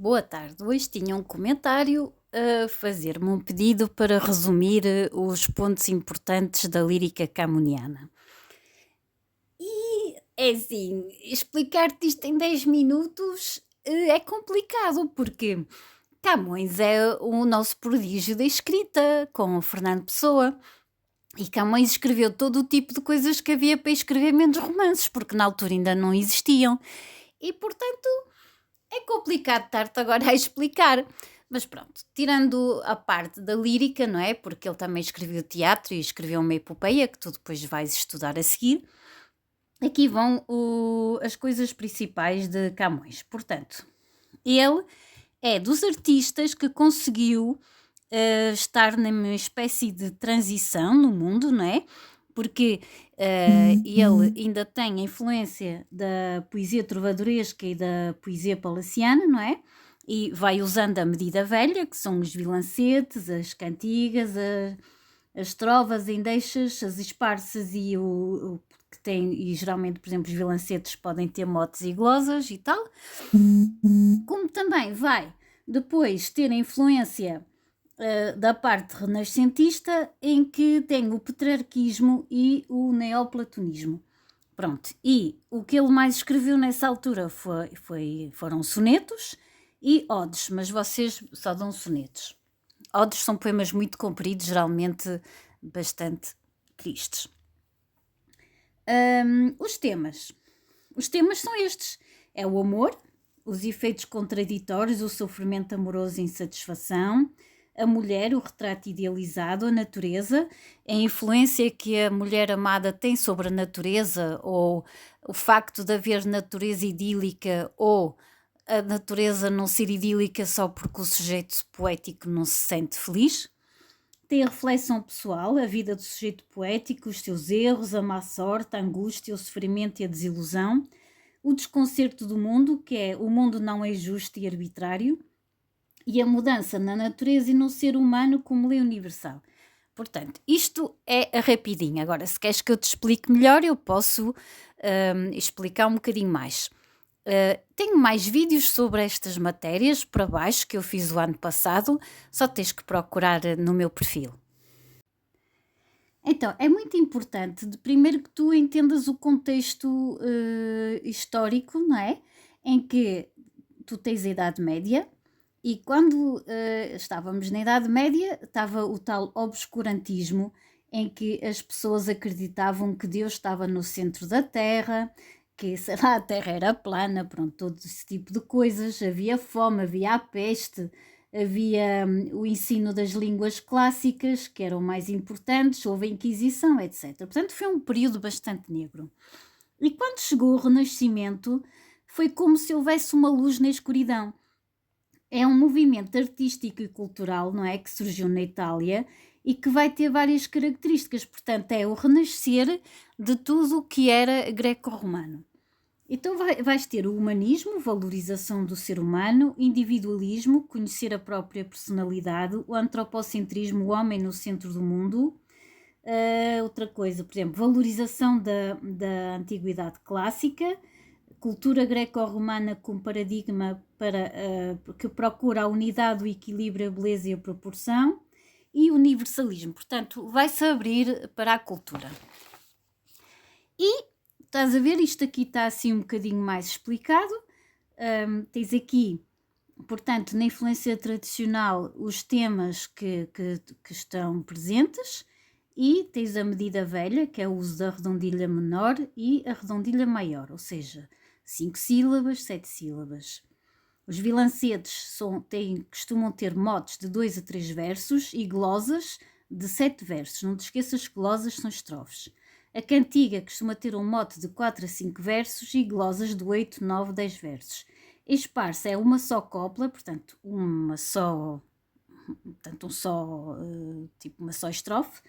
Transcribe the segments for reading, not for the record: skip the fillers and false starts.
Boa tarde. Hoje tinha um comentário a fazer-me um pedido para resumir os pontos importantes da lírica camoniana. E é assim, explicar-te isto em 10 minutos é complicado, porque Camões é o nosso prodígio da escrita, com o Fernando Pessoa. E Camões escreveu todo o tipo de coisas que havia para escrever, menos romances, porque na altura ainda não existiam. E, portanto, é complicado estar-te agora a explicar. Mas pronto, tirando a parte da lírica, não é? Porque ele também escreveu teatro e escreveu uma epopeia, que tu depois vais estudar a seguir. Aqui vão as coisas principais de Camões. Portanto, ele é dos artistas que conseguiu estar numa espécie de transição no mundo, não é? Porque ele ainda tem a influência da poesia trovadoresca e da poesia palaciana, não é? E vai usando a medida velha, que são os vilancetes, as cantigas, as trovas, endechas, as esparsas o que tem, e geralmente, por exemplo, os vilancetes podem ter motes e glosas e tal. Como também vai depois ter a influência da parte renascentista, em que tem o petrarquismo e o neoplatonismo. Pronto, e o que ele mais escreveu nessa altura foram sonetos e odes, mas vocês só dão sonetos. Odes são poemas muito compridos, geralmente bastante tristes. Os temas. Os temas são estes. É o amor, os efeitos contraditórios, o sofrimento amoroso e insatisfação, a mulher, o retrato idealizado, a natureza, a influência que a mulher amada tem sobre a natureza, ou o facto de haver natureza idílica, ou a natureza não ser idílica só porque o sujeito poético não se sente feliz. Tem a reflexão pessoal, a vida do sujeito poético, os seus erros, a má sorte, a angústia, o sofrimento e a desilusão. O desconcerto do mundo, que é o mundo não é justo e arbitrário, e a mudança na natureza e no ser humano como lei universal. Portanto, isto é a rapidinho. Agora, se queres que eu te explique melhor, eu posso explicar um bocadinho mais. Tenho mais vídeos sobre estas matérias para baixo que eu fiz o ano passado, só tens que procurar no meu perfil. Então, é muito importante, primeiro, que tu entendas o contexto histórico, não é? Em que tu tens a Idade Média, e quando estávamos na Idade Média, estava o tal obscurantismo, em que as pessoas acreditavam que Deus estava no centro da Terra, que, sei lá, a Terra era plana, pronto, todo esse tipo de coisas. Havia fome, havia a peste, havia o ensino das línguas clássicas, que eram mais importantes, houve a Inquisição, etc. Portanto, foi um período bastante negro. E quando chegou o Renascimento, foi como se houvesse uma luz na escuridão. É um movimento artístico e cultural, não é? Que surgiu na Itália e que vai ter várias características. Portanto, é o renascer de tudo o que era greco-romano. Então vais ter o humanismo, valorização do ser humano, individualismo, conhecer a própria personalidade, o antropocentrismo, o homem no centro do mundo. Outra coisa, por exemplo, valorização da antiguidade clássica, cultura greco-romana com paradigma que procura a unidade, o equilíbrio, a beleza e a proporção, e universalismo. Portanto, vai-se abrir para a cultura. E estás a ver, isto aqui está assim um bocadinho mais explicado. Tens aqui, portanto, na influência tradicional, os temas que estão presentes, e tens a medida velha, que é o uso da redondilha menor e a redondilha maior, ou seja, 5 sílabas, 7 sílabas. Os vilancetes costumam ter motes de 2 a 3 versos e glosas de 7 versos. Não te esqueças que glosas são estrofes. A cantiga costuma ter um mote de 4 a 5 versos e glosas de 8, 9, 10 versos. Esparsa é uma só copla, portanto, uma só estrofe,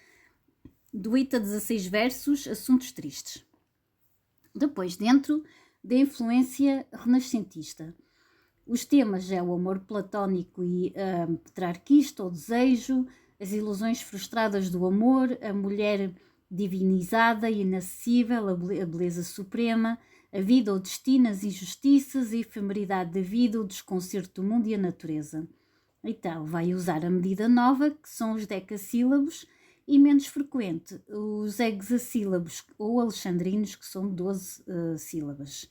de 8 a 16 versos, assuntos tristes. Depois, dentro da influência renascentista, os temas é o amor platónico e petrarquista, o desejo, as ilusões frustradas do amor, a mulher divinizada e inacessível, a beleza suprema, A vida, o destino, as injustiças, a efemeridade da vida, o desconcerto do mundo e a natureza. Então, vai usar a medida nova, que são os decassílabos, e menos frequente, os hexassílabos ou alexandrinos, que são 12 sílabas.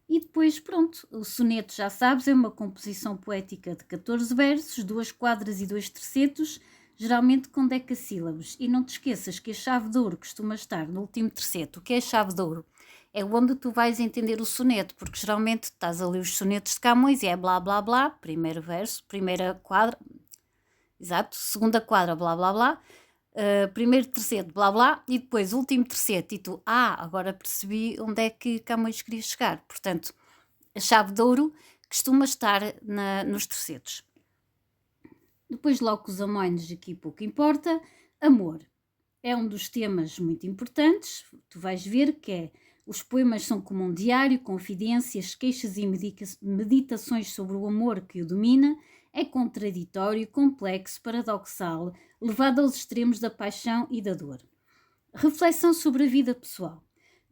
E depois, pronto, o soneto, já sabes, é uma composição poética de 14 versos, 2 quadras e 2 tercetos, geralmente com decassílabos. E não te esqueças que a chave de ouro costuma estar no último terceto. O que é a chave de ouro? É onde tu vais entender o soneto, porque geralmente estás a ler os sonetos de Camões e é blá blá blá, primeiro verso, primeira quadra, exato, segunda quadra, blá blá blá, primeiro terceto, blá blá, e depois último terceto, e tu, agora percebi onde é que Camões queria chegar. Portanto, a chave de ouro costuma estar nos tercetos. Depois logo os amónios, aqui pouco importa. Amor é um dos temas muito importantes. Tu vais ver que os poemas são como um diário, confidências, queixas e meditações sobre o amor que o domina. É contraditório, complexo, paradoxal, levado aos extremos da paixão e da dor. Reflexão sobre a vida pessoal.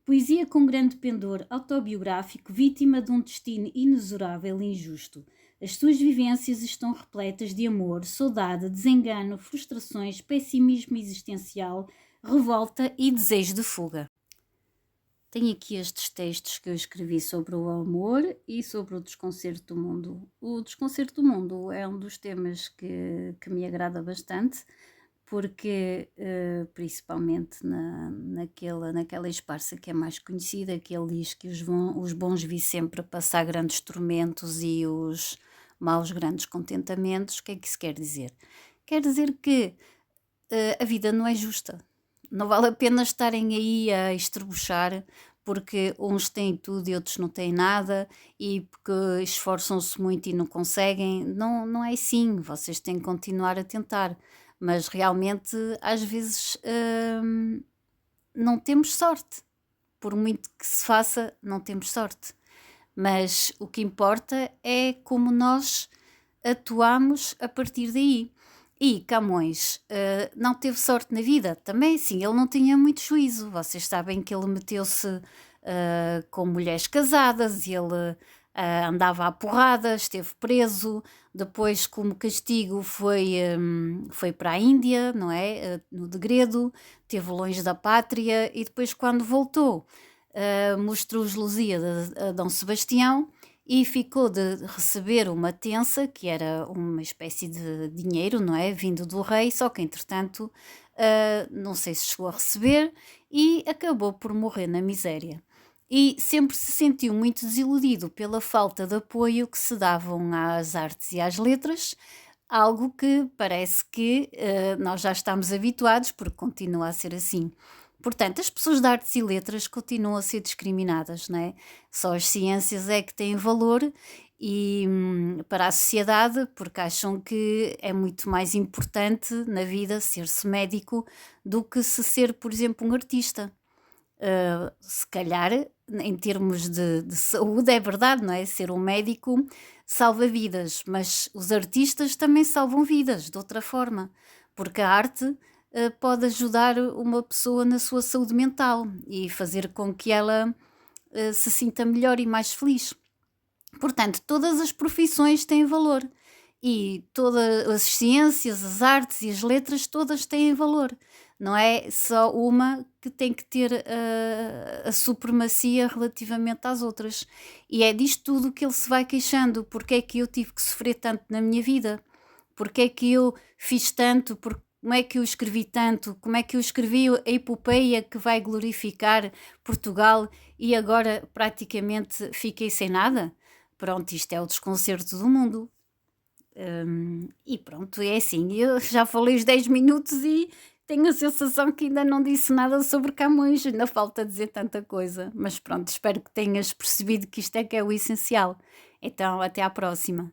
Poesia com grande pendor autobiográfico, vítima de um destino inexorável e injusto. As suas vivências estão repletas de amor, saudade, desengano, frustrações, pessimismo existencial, revolta e desejo de fuga. Tenho aqui estes textos que eu escrevi sobre o amor e sobre o desconcerto do mundo. O desconcerto do mundo é um dos temas que me agrada bastante, porque principalmente naquela esparsa que é mais conhecida, que ele diz que os bons vi sempre passar grandes tormentos e os maus grandes contentamentos. O que é que isso quer dizer? Quer dizer que a vida não é justa. Não vale a pena estarem aí a estrebuchar porque uns têm tudo e outros não têm nada e porque esforçam-se muito e não conseguem. Não é assim, vocês têm que continuar a tentar. Mas realmente, às vezes, não temos sorte. Por muito que se faça, não temos sorte. Mas o que importa é como nós atuamos a partir daí. E Camões não teve sorte na vida. Também, sim, ele não tinha muito juízo. Vocês sabem que ele meteu-se com mulheres casadas, ele andava à porrada, esteve preso, depois como castigo foi para a Índia, não é? No degredo, esteve longe da pátria e depois quando voltou mostrou os Lusíadas a Dom Sebastião e ficou de receber uma tença, que era uma espécie de dinheiro, não é? Vindo do rei, só que entretanto não sei se chegou a receber e acabou por morrer na miséria. E sempre se sentiu muito desiludido pela falta de apoio que se davam às artes e às letras, algo que parece que nós já estamos habituados, porque continua a ser assim. Portanto, as pessoas de artes e letras continuam a ser discriminadas, não é? Só as ciências é que têm valor e para a sociedade, porque acham que é muito mais importante na vida ser-se médico do que se ser, por exemplo, um artista. Se calhar, em termos de saúde, é verdade, não é? Ser um médico salva vidas, mas os artistas também salvam vidas de outra forma, porque a arte pode ajudar uma pessoa na sua saúde mental e fazer com que ela se sinta melhor e mais feliz. Portanto, todas as profissões têm valor e todas as ciências, as artes e as letras todas têm valor. Não é só uma que tem que ter a supremacia relativamente às outras. E é disto tudo que ele se vai queixando. Porque é que eu tive que sofrer tanto na minha vida? Porque é que eu fiz tanto? Como é que eu escrevi tanto? Como é que eu escrevi a epopeia que vai glorificar Portugal e agora praticamente fiquei sem nada? Pronto, isto é o desconcerto do mundo. E pronto, é assim. Eu já falei os 10 minutos e tenho a sensação que ainda não disse nada sobre Camões, ainda falta dizer tanta coisa. Mas pronto, espero que tenhas percebido que isto é que é o essencial. Então, até à próxima.